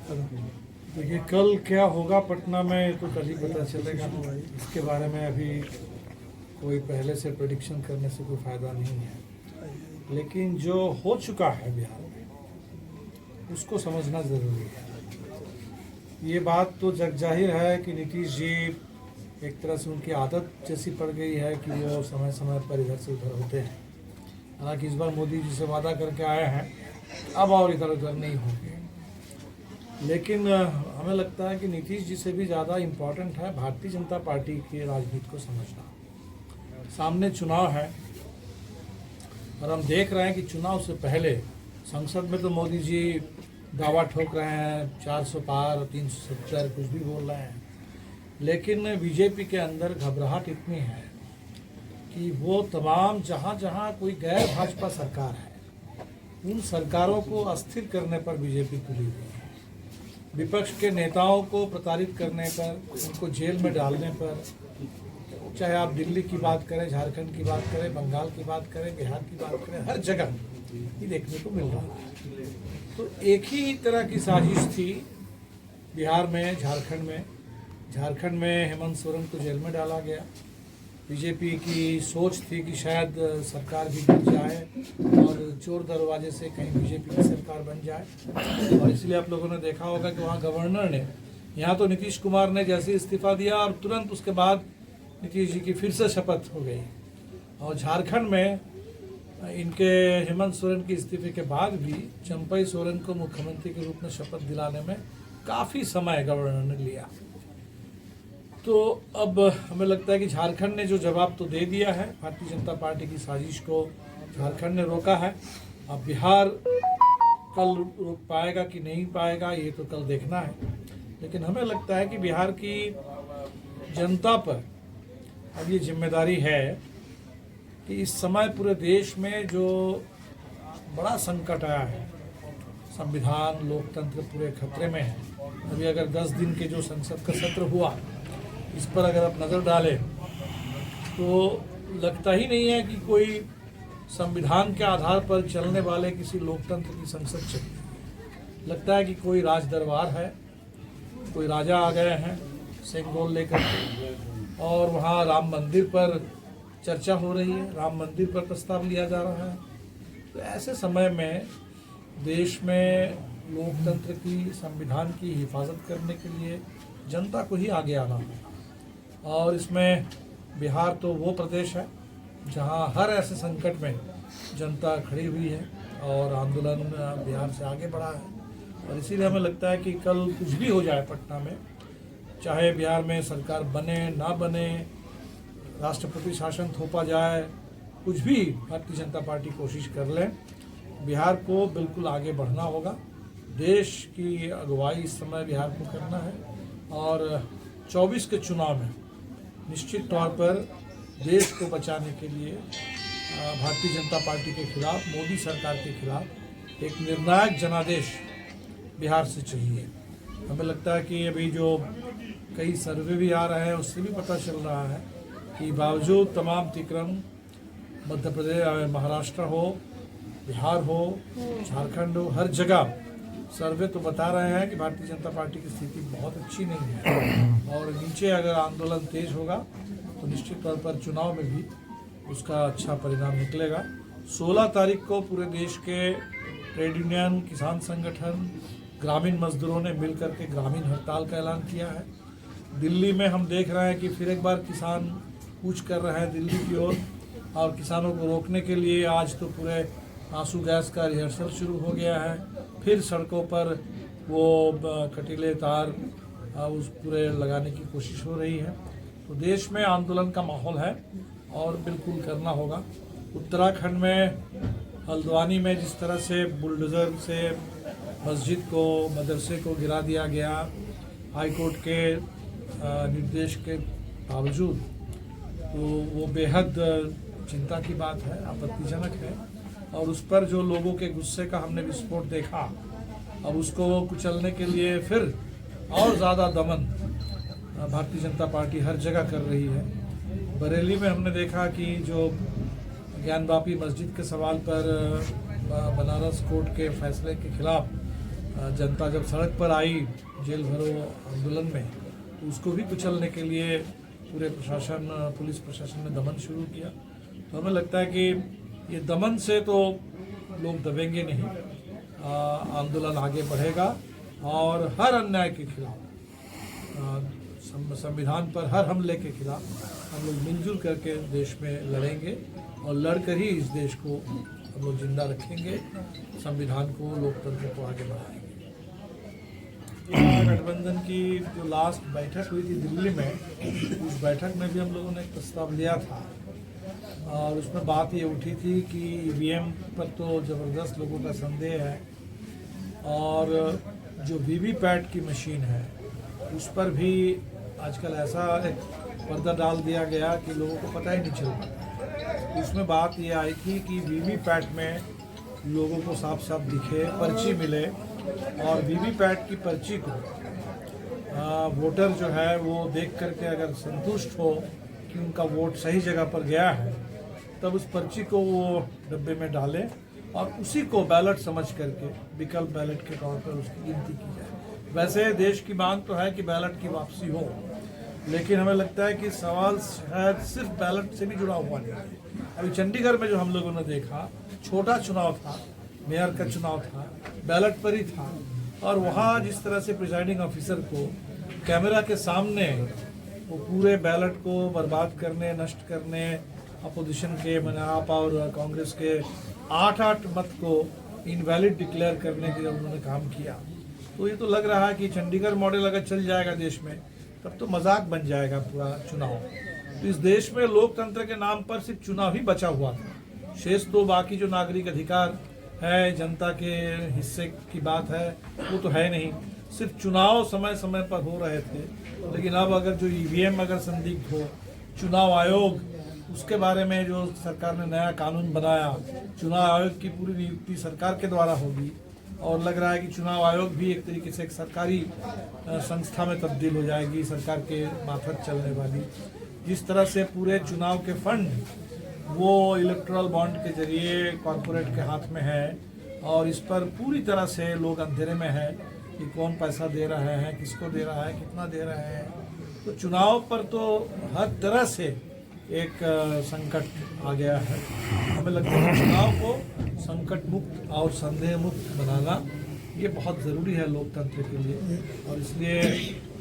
देखिए कल क्या होगा पटना में तो कल ही पता चलेगा। इसके बारे में अभी कोई पहले से प्रेडिक्शन करने से कोई फायदा नहीं है, लेकिन जो हो चुका है बिहार में उसको समझना जरूरी है। ये बात तो जग जाहिर है कि नीतीश जी एक तरह से उनकी आदत जैसी पड़ गई है कि वो समय समय पर इधर से उधर होते हैं। हालांकि इस बार मोदी जी से वादा करके आए हैं अब और इधर उधर नहीं होंगे, लेकिन हमें लगता है कि नीतीश जी से भी ज़्यादा इम्पोर्टेंट है भारतीय जनता पार्टी की राजनीति को समझना। सामने चुनाव है और हम देख रहे हैं कि चुनाव से पहले संसद में तो मोदी जी दावा ठोक रहे हैं 400 पार 370 कुछ भी बोल रहे हैं, लेकिन बीजेपी के अंदर घबराहट इतनी है कि वो तमाम जहाँ जहाँ कोई गैर भाजपा सरकार है उन सरकारों को अस्थिर करने पर बीजेपी तुली हुई है। विपक्ष के नेताओं को प्रताड़ित करने पर, उनको जेल में डालने पर, चाहे आप दिल्ली की बात करें, झारखंड की बात करें, बंगाल की बात करें, बिहार की बात करें, हर जगह ये देखने को मिल रहा है। तो एक ही तरह की साजिश थी बिहार में, झारखंड में हेमंत सोरेन को जेल में डाला गया। बीजेपी की सोच थी कि शायद सरकार भी गिर जाए और चोर दरवाजे से कहीं बीजेपी की सरकार बन जाए, और इसलिए आप लोगों ने देखा होगा कि वहाँ गवर्नर ने, यहाँ तो नीतीश कुमार ने जैसे इस्तीफा दिया और तुरंत उसके बाद नीतीश जी की फिर से शपथ हो गई। और झारखंड में इनके हेमंत सोरेन के इस्तीफे के बाद भी चंपई सोरेन को मुख्यमंत्री के रूप में शपथ दिलाने में काफ़ी समय गवर्नर ने लिया। तो अब हमें लगता है कि झारखंड ने जो जवाब तो दे दिया है, भारतीय जनता पार्टी की साजिश को झारखंड ने रोका है। अब बिहार कल रोक पाएगा कि नहीं पाएगा ये तो कल देखना है, लेकिन हमें लगता है कि बिहार की जनता पर अब ये जिम्मेदारी है कि इस समय पूरे देश में जो बड़ा संकट आया है, संविधान लोकतंत्र पूरे खतरे में है। अभी अगर 10 दिन के जो संसद का सत्र हुआ इस पर अगर आप नज़र डालें तो लगता ही नहीं है कि कोई संविधान के आधार पर चलने वाले किसी लोकतंत्र की संसद चली। लगता है कि कोई राज दरबार है, कोई राजा आ गए हैं सेंगोल लेकर के, और वहाँ राम मंदिर पर चर्चा हो रही है, राम मंदिर पर प्रस्ताव लिया जा रहा है। तो ऐसे समय में देश में लोकतंत्र की, संविधान की हिफाजत करने के लिए जनता को ही आगे आना है। और इसमें बिहार तो वो प्रदेश है जहां हर ऐसे संकट में जनता खड़ी हुई है और आंदोलन बिहार से आगे बढ़ा है। और इसीलिए हमें लगता है कि कल कुछ भी हो जाए पटना में, चाहे बिहार में सरकार बने ना बने, राष्ट्रपति शासन थोपा जाए, कुछ भी भारतीय जनता पार्टी कोशिश कर ले, बिहार को बिल्कुल आगे बढ़ना होगा। देश की अगुवाई इस समय बिहार को करना है और 24 के चुनाव में निश्चित तौर पर देश को बचाने के लिए भारतीय जनता पार्टी के खिलाफ, मोदी सरकार के खिलाफ एक निर्णायक जनादेश बिहार से चाहिए। हमें लगता है कि अभी जो कई सर्वे भी आ रहे हैं उससे भी पता चल रहा है कि बावजूद तमाम तिक्रम, मध्य प्रदेश, महाराष्ट्र हो, बिहार हो, झारखंड हो, हर जगह सर्वे तो बता रहे हैं कि भारतीय जनता पार्टी की स्थिति बहुत अच्छी नहीं है। और नीचे अगर आंदोलन तेज होगा तो निश्चित तौर पर चुनाव में भी उसका अच्छा परिणाम निकलेगा। 16 तारीख को पूरे देश के ट्रेड यूनियन, किसान संगठन, ग्रामीण मजदूरों ने मिलकर के ग्रामीण हड़ताल का ऐलान किया है। दिल्ली में हम देख रहे हैं कि फिर एक बार किसान कूच कर रहे हैं दिल्ली की ओर, और किसानों को रोकने के लिए आज तो पूरे आंसू गैस का रिहर्सल शुरू हो गया है। फिर सड़कों पर वो कटीले तार उस पूरे लगाने की कोशिश हो रही है। तो देश में आंदोलन का माहौल है और बिल्कुल करना होगा। उत्तराखंड में हल्द्वानी में जिस तरह से बुलडोज़र से मस्जिद को, मदरसे को गिरा दिया गया, हाईकोर्ट के निर्देश के बावजूद, तो वो बेहद चिंता की बात है, आपत्तिजनक है। और उस पर जो लोगों के गुस्से का हमने विस्फोट देखा, अब उसको कुचलने के लिए फिर और ज़्यादा दमन भारतीय जनता पार्टी हर जगह कर रही है। बरेली में हमने देखा कि जो ज्ञानवापी मस्जिद के सवाल पर बनारस कोर्ट के फैसले के खिलाफ जनता जब सड़क पर आई जेल भरो आंदोलन में, तो उसको भी कुचलने के लिए पूरे प्रशासन, पुलिस प्रशासन ने दमन शुरू किया। तो हमें लगता है कि ये दमन से तो लोग दबेंगे नहीं, आंदोलन आगे बढ़ेगा और हर अन्याय के खिलाफ, संविधान पर हर हमले के खिलाफ हम लोग मिलजुल करके देश में लड़ेंगे और लड़कर ही इस देश को हम लोग जिंदा रखेंगे, संविधान को, लोकतंत्र को आगे बढ़ाएंगे। गठबंधन की जो लास्ट बैठक हुई थी दिल्ली में, उस बैठक में भी हम लोगों ने एक प्रस्ताव लिया था और उसमें बात ये उठी थी कि ईवीएम पर तो ज़बरदस्त लोगों का संदेह है और जो वीवीपैट की मशीन है उस पर भी आजकल ऐसा एक पर्दा डाल दिया गया कि लोगों को पता ही नहीं चल पाता। उसमें बात ये आई थी कि वीवीपैट में लोगों को साफ साफ दिखे, पर्ची मिले और वीवीपैट की पर्ची को वोटर जो है वो देख करके अगर संतुष्ट हो कि उनका वोट सही जगह पर गया है, तब उस पर्ची को वो डब्बे में डाले और उसी को बैलेट समझ करके विकल्प बैलेट के तौर पर उसकी गिनती की जाए। वैसे देश की मांग तो है कि बैलेट की वापसी हो, लेकिन हमें लगता है कि सवाल शायद सिर्फ बैलेट से भी जुड़ा हुआ नहीं है। अभी चंडीगढ़ में जो हम लोगों ने देखा, छोटा चुनाव था, मेयर का चुनाव था, बैलेट पर ही था और वहाँ जिस तरह से प्रिजाइडिंग ऑफिसर को कैमरा के सामने वो पूरे बैलेट को बर्बाद करने, नष्ट करने, अपोजिशन के आप और कांग्रेस के 8-8 मत को इनवैलिड डिक्लेयर करने के लिए उन्होंने काम किया। तो ये तो लग रहा है कि चंडीगढ़ मॉडल अगर चल जाएगा देश में, तब तो मजाक बन जाएगा पूरा चुनाव। तो इस देश में लोकतंत्र के नाम पर सिर्फ चुनाव ही बचा हुआ था, शेष तो बाकी जो नागरिक अधिकार है, जनता के हिस्से की बात है, वो तो है नहीं। सिर्फ चुनाव समय समय पर हो रहे थे, लेकिन अब अगर जो ईवीएम अगर संदिग्ध हो, चुनाव आयोग उसके बारे में जो सरकार ने नया कानून बनाया, चुनाव आयोग की पूरी नियुक्ति सरकार के द्वारा होगी और लग रहा है कि चुनाव आयोग भी एक तरीके से एक सरकारी संस्था में तब्दील हो जाएगी, सरकार के मार्फत चलने वाली। जिस तरह से पूरे चुनाव के फंड वो इलेक्टोरल बॉन्ड के जरिए कॉरपोरेट के हाथ में है और इस पर पूरी तरह से लोग अंधेरे में है कि कौन पैसा दे रहा है, किसको दे रहा है, कितना दे रहा है। तो चुनाव पर तो हर तरह से एक संकट आ गया है। हमें लगता है कि चुनाव को संकट मुक्त और संदेह मुक्त बनाना ये बहुत ज़रूरी है लोकतंत्र के लिए और इसलिए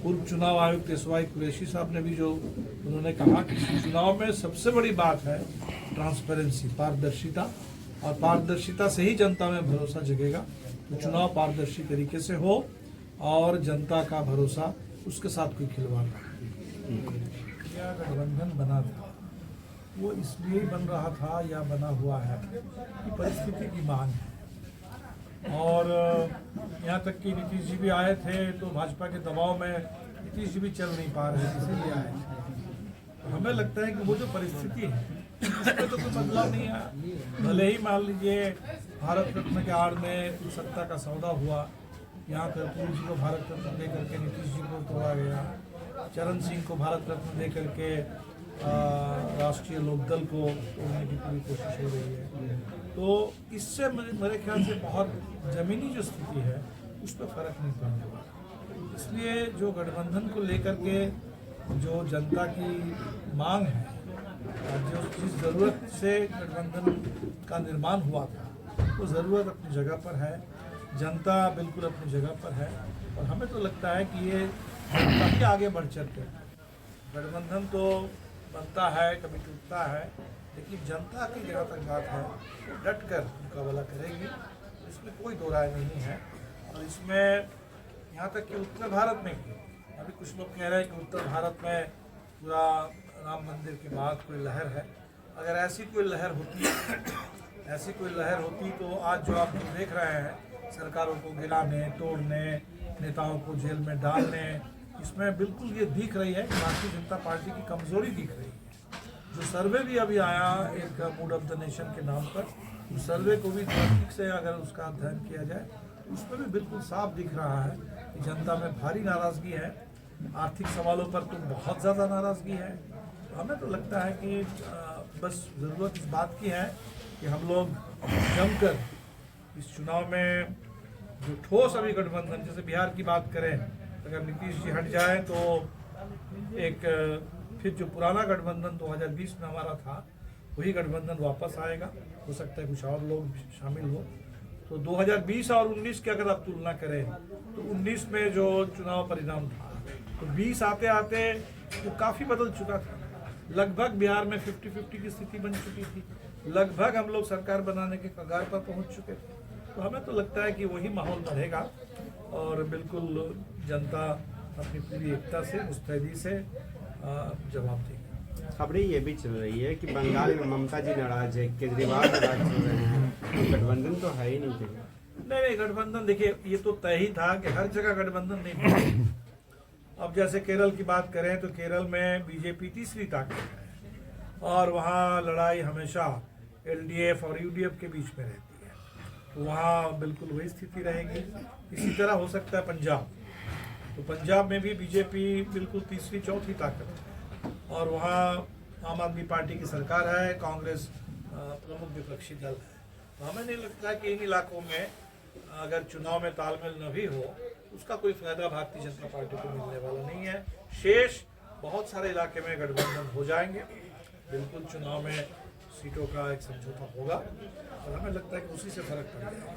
पूर्व चुनाव आयुक्त एसवाई कुरैशी साहब ने भी जो उन्होंने कहा कि चुनाव में सबसे बड़ी बात है ट्रांसपेरेंसी, पारदर्शिता, और पारदर्शिता से ही जनता में भरोसा जगेगा। तो चुनाव पारदर्शी तरीके से हो और जनता का भरोसा, उसके साथ कोई खिलवाड़ नहीं। गठबंधन बना था वो इसलिए बन रहा था या बना हुआ है कि परिस्थिति की मांग है और यहाँ तक कि नीतीश जी भी आए थे तो भाजपा के दबाव में नीतीश जी भी चल नहीं पा रहे, इसीलिए आए थे। हमें लगता है कि वो जो परिस्थिति है इसमें तो कोई बदलाव नहीं आया। भले ही मान लीजिए भारत रत्न के आड़ में कुछ सत्ता का सौदा हुआ, यहाँ कर्पूरी जी को भारत रत्न दे करके नीतीश जी को तोड़ा गया, चरण सिंह को भारत रत्न दे करके राष्ट्रीय लोकदल को तोड़ने की पूरी कोशिश हो रही है। तो इससे मेरे ख्याल से बहुत ज़मीनी जो स्थिति है उस पर फर्क नहीं पड़ने वाला। इसलिए जो गठबंधन को लेकर के जो जनता की मांग है, जो जिस ज़रूरत से गठबंधन का निर्माण हुआ था, वो ज़रूरत अपनी जगह पर है, जनता बिल्कुल अपनी जगह पर है और हमें तो लगता है कि ये काफ़ी आगे बढ़ चलते हैं। गठबंधन तो बनता है, कभी टूटता है, लेकिन जनता की जहाँ तक बात है वो डट कर मुकाबला करेगी, इसमें कोई दो राय नहीं है। और इसमें यहाँ तक कि उत्तर भारत में अभी कुछ लोग कह रहे हैं कि उत्तर भारत में पूरा राम मंदिर के बाद कोई लहर है। अगर ऐसी कोई लहर होती तो आज जो आप देख रहे हैं सरकारों को गिराने, तोड़ने, नेताओं को जेल में डालने, इसमें बिल्कुल ये दिख रही है कि भारतीय जनता पार्टी की कमजोरी दिख रही है। जो सर्वे भी अभी आया एक मूड ऑफ द नेशन के नाम पर, उस सर्वे को भी ठीक से अगर उसका अध्ययन किया जाए उसमें भी बिल्कुल साफ दिख रहा है कि जनता में भारी नाराज़गी है, आर्थिक सवालों पर तो बहुत ज़्यादा नाराज़गी है। हमें तो लगता है कि बस ज़रूरत इस बात की है कि हम लोग जमकर इस चुनाव में जो ठोस अभी गठबंधन, जैसे बिहार की बात करें, अगर नीतीश जी हट जाए तो एक फिर जो पुराना गठबंधन 2020 में हमारा था वही गठबंधन वापस आएगा। हो सकता है कुछ और लोग शामिल हो। तो 2020 और 19 की अगर आप तुलना करें तो 19 में जो चुनाव परिणाम था तो 20 आते आते वो काफ़ी बदल चुका था। लगभग बिहार में 50-50 की स्थिति बन चुकी थी। लगभग हम लोग सरकार बनाने के कगार पर पहुंच चुके थे। तो हमें तो लगता है कि वही माहौल रहेगा और बिल्कुल जनता अपनी पूरी एकता से, मुस्तैदी से जवाब देगी। खबरें ये भी चल रही है कि बंगाल में ममता जी नाराज है, केजरीवाल नाराज चल रहे हैं, गठबंधन तो है ही नहीं कहीं। नहीं, गठबंधन देखिए ये तो तय ही था कि हर जगह गठबंधन नहीं था। अब जैसे केरल की बात करें तो केरल में बीजेपी तीसरी ताकत है और वहाँ लड़ाई हमेशा एलडीएफ और यूडीएफ के बीच में रहती है। तो वहाँ बिल्कुल वही स्थिति रहेगी। इसी तरह हो सकता है पंजाब, तो पंजाब में भी बीजेपी बिल्कुल तीसरी चौथी ताकत है और वहाँ आम आदमी पार्टी की सरकार है, कांग्रेस प्रमुख विपक्षी दल है। तो हमें नहीं लगता कि इन इलाकों में अगर चुनाव में तालमेल न भी हो उसका कोई फायदा भारतीय जनता पार्टी को मिलने वाला नहीं है। शेष बहुत सारे इलाके में गठबंधन हो जाएंगे, बिल्कुल चुनाव में सीटों का एक समझौता होगा और हमें लगता है कि उसी से फर्क पड़ जाएगा।